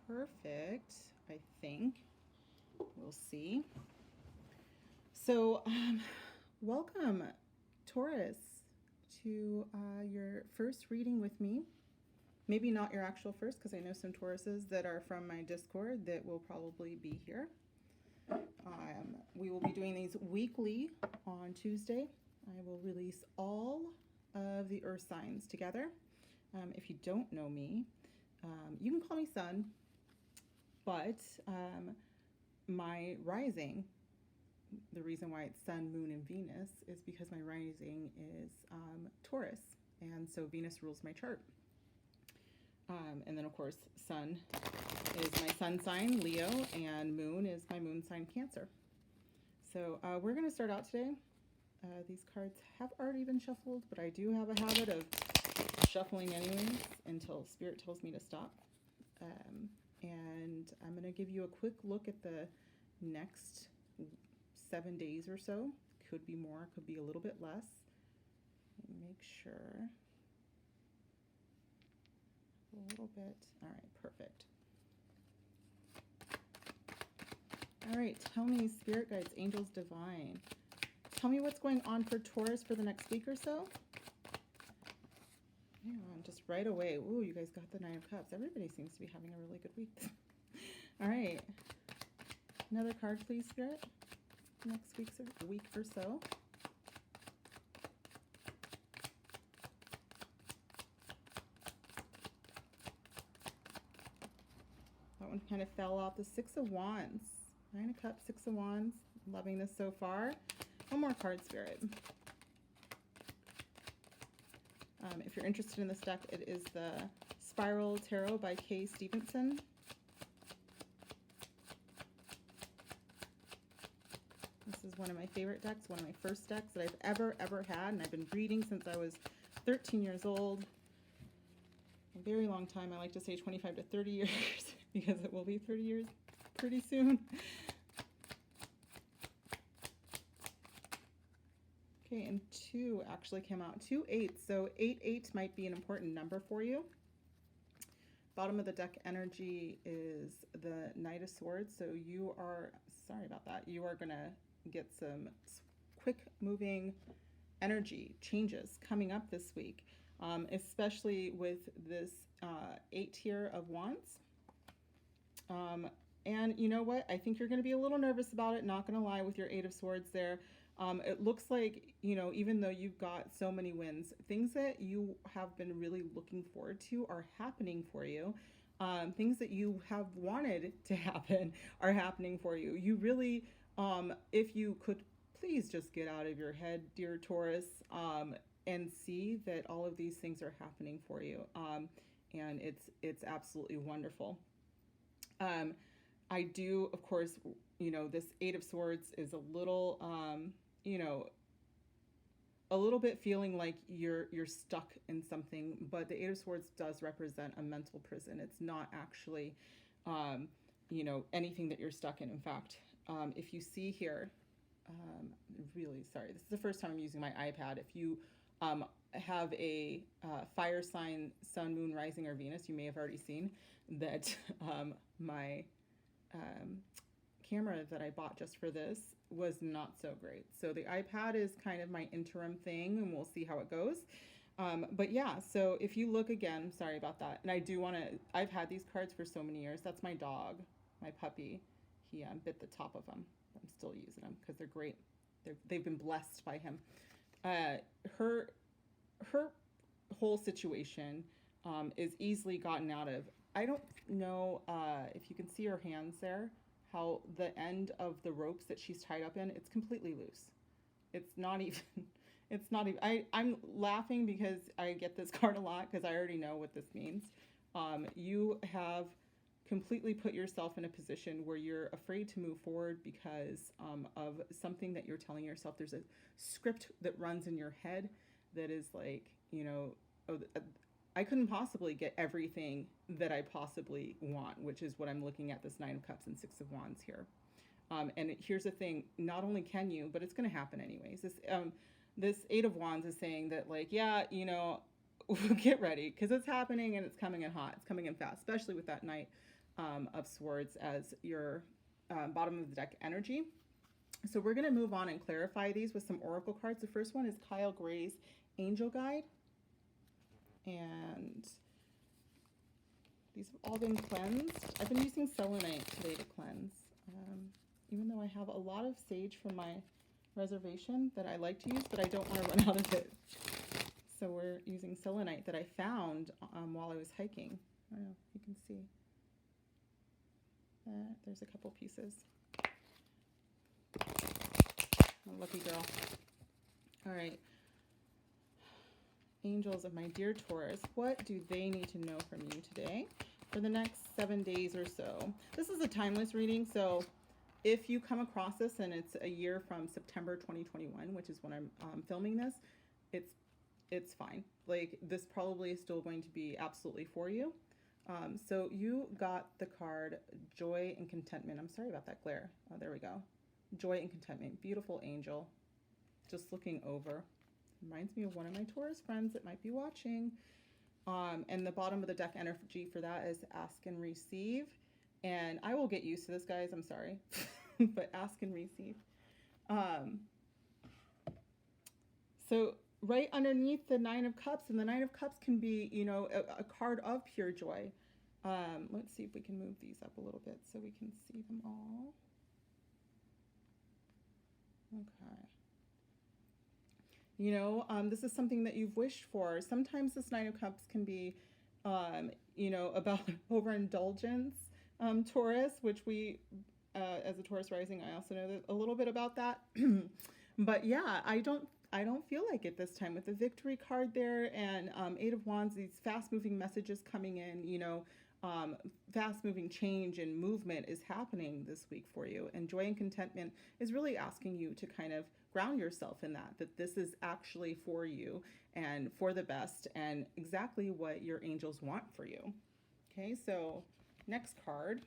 perfect, I think. We'll see. So, welcome, Taurus, to your first reading with me. Maybe not your actual first, because I know some Tauruses that are from my Discord that will probably be here. We will be doing these weekly on Tuesday. I will release all of the earth signs together. If you don't know me, you can call me Sun, but my rising, the reason why it's Sun, Moon, and Venus is because my rising is Taurus, and so Venus rules my chart. And then, of course, Sun is my sun sign, Leo, and Moon is my moon sign, Cancer. So we're going to start out today. These cards have already been shuffled, but I do have a habit of shuffling anyways until Spirit tells me to stop. And I'm going to give you a quick look at the next 7 days or so. Could be more, could be a little bit less. Make sure. A little bit. All right, perfect. All right, tell me, Spirit Guides, Angels Divine. Tell me what's going on for Taurus for the next week or so. Yeah, just right away. Ooh, you guys got the Nine of Cups. Everybody seems to be having a really good week. All right. Another card, please, Spirit. Next week or so. That one kind of fell off. The Six of Wands. Nine of Cups, Six of Wands. Loving this so far. One more card, Spirit. If you're interested in this deck, it is the Spiral Tarot by Steventon. This is one of my favorite decks, one of my first decks that I've ever had, and I've been reading since I was 13 years old. A very long time. I like to say 25 to 30 years because it will be 30 years pretty soon. Okay, and 2 actually came out. 2 8s, so 8 might be an important number for you. Bottom of the deck energy is the Knight of Swords, so you are, sorry about that, you are going to get some quick moving energy changes coming up this week, especially with this 8 here of Wands. And you know what? I think you're going to be a little nervous about it, not going to lie, with your 8 of Swords there. It looks like, you know, even though you've got so many wins, things that you have been really looking forward to are happening for you. Things that you have wanted to happen are happening for you. You really, if you could please just get out of your head, dear Taurus, and see that all of these things are happening for you. And it's absolutely wonderful. I do, of course, you know, this 8 of Swords is a little, you know, a little bit feeling like you're stuck in something, but the 8 of Swords does represent a mental prison. It's not actually, you know, anything that you're stuck in. In fact, if you see here, really sorry, this is the first time I'm using my iPad. If you have a fire sign, Sun, Moon, Rising, or Venus, you may have already seen that my camera that I bought just for this was not so great. So the iPad is kind of my interim thing, and we'll see how it goes. But yeah, so if you look again, sorry about that. And I do want to, I've had these cards for so many years. That's my dog, my puppy. He bit the top of them. I'm still using them because they're great. They've been blessed by him. Her whole situation is easily gotten out of. I don't know if you can see her hands there, how the end of the ropes that she's tied up in, it's completely loose. It's not even, I'm laughing because I get this card a lot because I already know what this means. You have completely put yourself in a position where you're afraid to move forward because of something that you're telling yourself. There's a script that runs in your head that is like, you know, I couldn't possibly get everything that I possibly want, which is what I'm looking at, this Nine of Cups and Six of Wands here. And here's the thing, not only can you, but it's going to happen anyways. This Eight of Wands is saying that, like, yeah, you know, get ready because it's happening and it's coming in hot. It's coming in fast, especially with that Knight of Swords as your bottom of the deck energy. So we're going to move on and clarify these with some oracle cards. The first one is Kyle Gray's Angel Guide. And these have all been cleansed. I've been using selenite today to cleanse. Even though I have a lot of sage from my reservation that I like to use, but I don't want to run out of it. So we're using selenite that I found while I was hiking. I don't know if you can see. There's a couple pieces. Oh, lucky girl. All right. Angels of my dear Taurus, what do they need to know from you today for the next 7 days or so? This is a timeless reading, so if you come across this and it's a year from September 2021, which is when I'm filming this, it's fine. Like, this probably is still going to be absolutely for you. So you got the card Joy and Contentment. I'm sorry about that glare. Oh, there we go. Joy and Contentment. Beautiful angel. Just looking over. Reminds me of one of my Taurus friends that might be watching. And the bottom of the deck energy for that is Ask and Receive. And I will get used to this, guys. I'm sorry. But Ask and Receive. So right underneath the Nine of Cups, and the Nine of Cups can be, you know, a card of pure joy. Let's see if we can move these up a little bit so we can see them all. Okay. You know, this is something that you've wished for. Sometimes this Nine of Cups can be, you know, about overindulgence, Taurus, which we, as a Taurus rising, I also know a little bit about that. But yeah, I don't feel like it this time with the Victory card there and Eight of Wands, these fast-moving messages coming in, you know, fast-moving change and movement is happening this week for you. And Joy and Contentment is really asking you to kind of ground yourself in that this is actually for you and for the best and exactly what your angels want for you. Okay, so next card.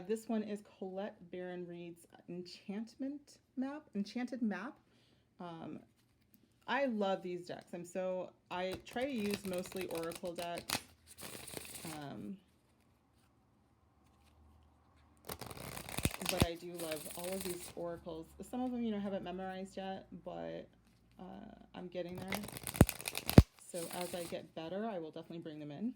This one is Colette Baron Reed's Enchanted Map. I love these decks. I try to use mostly Oracle decks. But I do love all of these oracles. Some of them, you know, haven't memorized yet, but I'm getting there. So as I get better, I will definitely bring them in.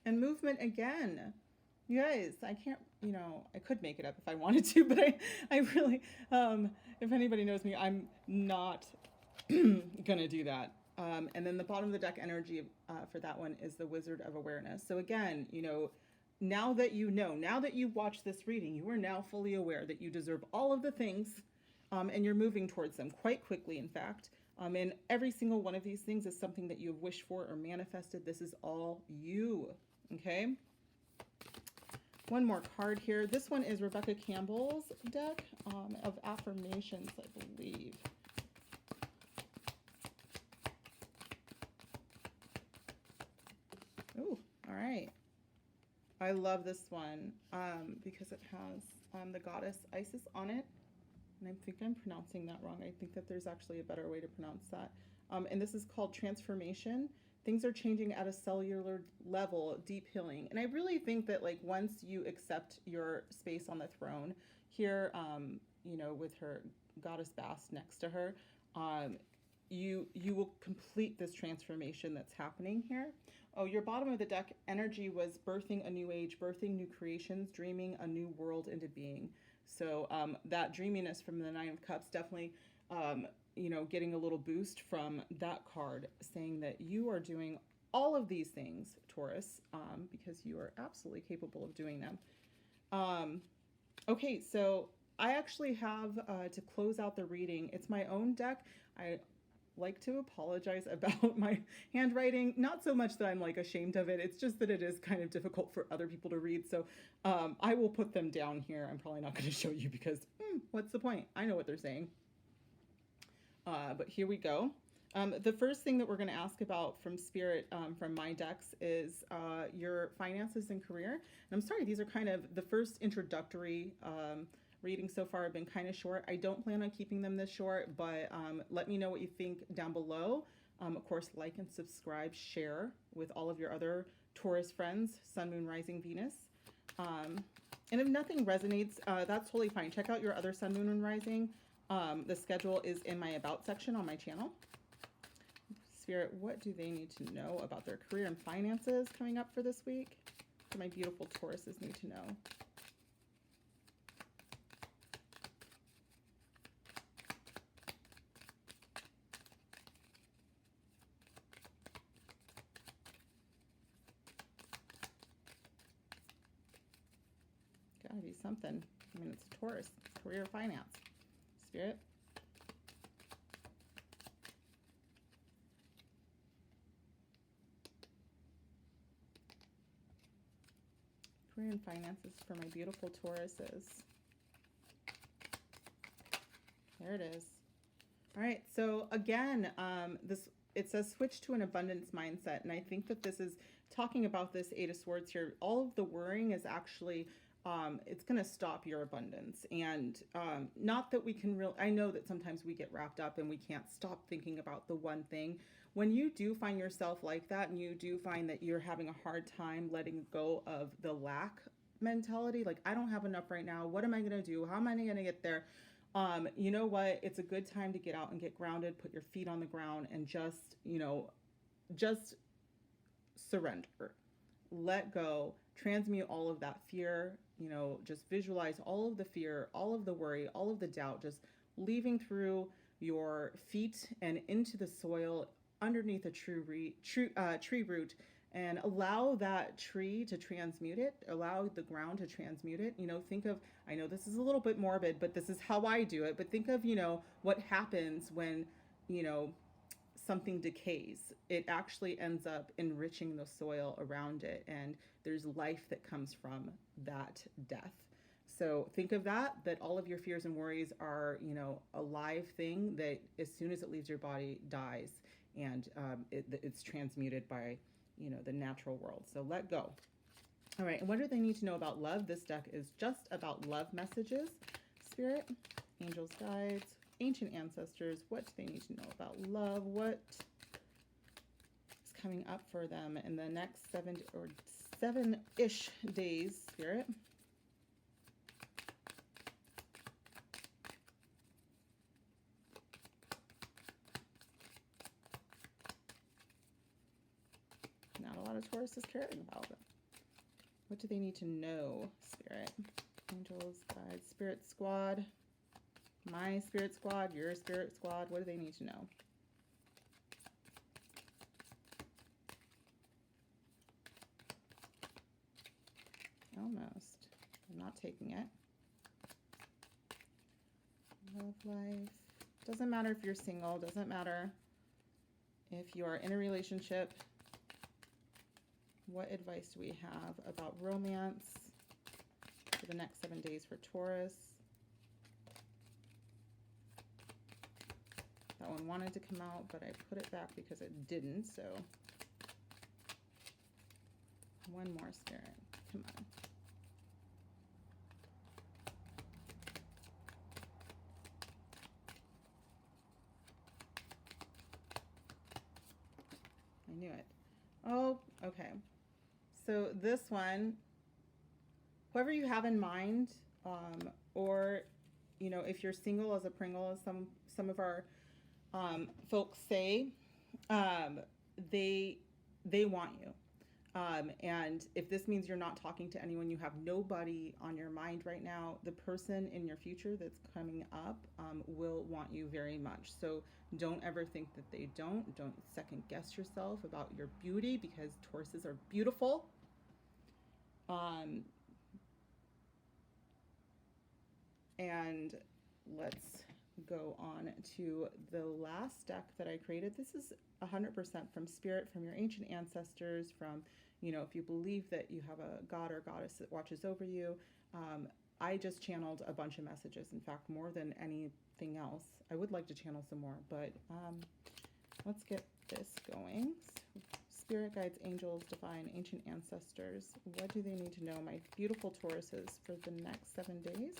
And movement again. You guys, I can't, you know, I could make it up if I wanted to, but I really, if anybody knows me, I'm not gonna do that. And then the bottom of the deck energy for that one is the Wizard of Awareness. So again, you know, now that you watch this reading, you are now fully aware that you deserve all of the things, and you're moving towards them quite quickly, in fact. And every single one of these things is something that you have wished for or manifested. This is all you. Okay, one more card here. This one is Rebecca Campbell's deck of affirmations, I believe. Oh, all right. I love this one because it has the goddess Isis on it. And I think I'm pronouncing that wrong. I think that there's actually a better way to pronounce that. And this is called Transformation. Things are changing at a cellular level, deep healing. And I really think that, like, once you accept your space on the throne here, you know, with her goddess Bast next to her, you will complete this transformation that's happening here. Oh, your bottom of the deck energy was birthing a new age, birthing new creations, dreaming a new world into being. So that dreaminess from the Nine of Cups definitely, you know, getting a little boost from that card, saying that you are doing all of these things, Taurus, because you are absolutely capable of doing them. Okay, so I actually have, to close out the reading, it's my own deck. like to apologize about my handwriting. Not so much that I'm like ashamed of it. It's just that it is kind of difficult for other people to read. So I will put them down here. I'm probably not going to show you because what's the point? I know what they're saying. But here we go. The first thing that we're going to ask about from Spirit, from my decks, is your finances and career. And I'm sorry, these are kind of the first introductory readings so far have been kind of short. I don't plan on keeping them this short, but let me know what you think down below. Of course, like and subscribe, share with all of your other Taurus friends, Sun, Moon, Rising, Venus. And if nothing resonates, that's totally fine. Check out your other Sun, Moon, and Rising. The schedule is in my About section on my channel. Spirit, what do they need to know about their career and finances coming up for this week? What do my beautiful Tauruses need to know? Gotta be something. I mean, it's a Taurus. It's career finance. Spirit. Career and finances for my beautiful Tauruses. There it is. All right, so again, it says switch to an abundance mindset, and I think that this is talking about this Eight of Swords here. All of the worrying is actually it's going to stop your abundance, and not that we can I know that sometimes we get wrapped up and we can't stop thinking about the one thing. When you do find yourself like that, and you do find that you're having a hard time letting go of the lack mentality, like I don't have enough right now, what am I going to do, how am I going to get there? You know what? It's a good time to get out and get grounded, put your feet on the ground, and just, just surrender. Let go, transmute all of that fear, just visualize all of the fear, all of the worry, all of the doubt, just leaving through your feet and into the soil underneath a tree root, and allow that tree to transmute it, allow the ground to transmute it. Think of, I know this is a little bit morbid, but this is how I do it, but think of, what happens when, something decays. It actually ends up enriching the soil around it, and there's life that comes from that death. So think of that all of your fears and worries are, a live thing that as soon as it leaves your body dies, and it's transmuted by, the natural world. So let go. All right, and what do they need to know about love? This deck is just about love messages. Spirit, angels, guides, ancient ancestors, what do they need to know about love? What is coming up for them in the next 7-ish days, Spirit? Not a lot of Taurus is caring about them. What do they need to know, Spirit? Angels, guides, Spirit Squad. My Spirit Squad, your Spirit Squad, what do they need to know? Almost. I'm not taking it. Love life. Doesn't matter if you're single, doesn't matter if you are in a relationship. What advice do we have about romance for the next 7 days for Taurus? That one wanted to come out, but I put it back because it didn't, so one more, Spirit. Come on. I knew it. Oh, okay. So this one, whoever you have in mind, or, if you're single as a Pringle, as some of our folks say, they want you. And if this means you're not talking to anyone, you have nobody on your mind right now, the person in your future that's coming up will want you very much. So don't ever think that they don't. Don't second guess yourself about your beauty, because Tauruses are beautiful. And let's go on to the last deck that I created. This is 100% from spirit, from your ancient ancestors, from, you know, if you believe that you have a god or goddess that watches over you. I just channeled a bunch of messages, in fact, more than anything else. I would like to channel some more, but let's get this going. Spirit guides, angels, divine, ancient ancestors. What do they need to know, my beautiful Tauruses, for the next 7 days?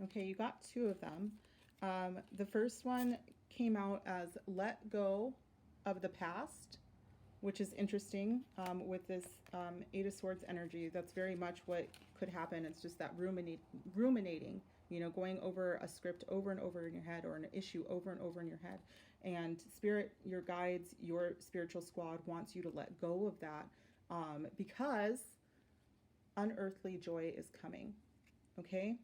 Okay, you got 2 of them. The first one came out as let go of the past, which is interesting with this 8 of Swords energy. That's very much what could happen. It's just that ruminating, you know, going over a script over and over in your head, or an issue over and over in your head. And Spirit, your guides, your spiritual squad wants you to let go of that because unearthly joy is coming. Okay?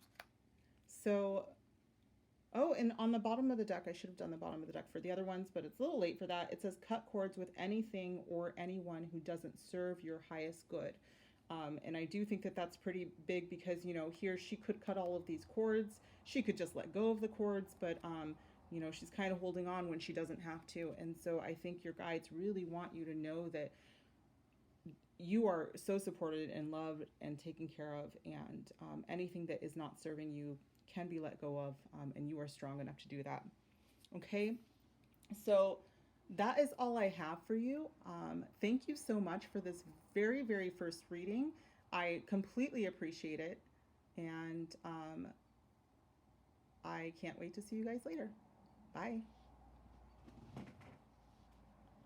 So, oh, and on the bottom of the deck, I should have done the bottom of the deck for the other ones, but it's a little late for that. It says cut cords with anything or anyone who doesn't serve your highest good. And I do think that that's pretty big because, you know, here she could cut all of these cords. She could just let go of the cords, but, you know, she's kind of holding on when she doesn't have to. And so I think your guides really want you to know that you are so supported and loved and taken care of, and anything that is not serving you can be let go of, and you are strong enough to do that. Okay, so that is all I have for you. Thank you so much for this very, very first reading. I completely appreciate it, and I can't wait to see you guys later. Bye.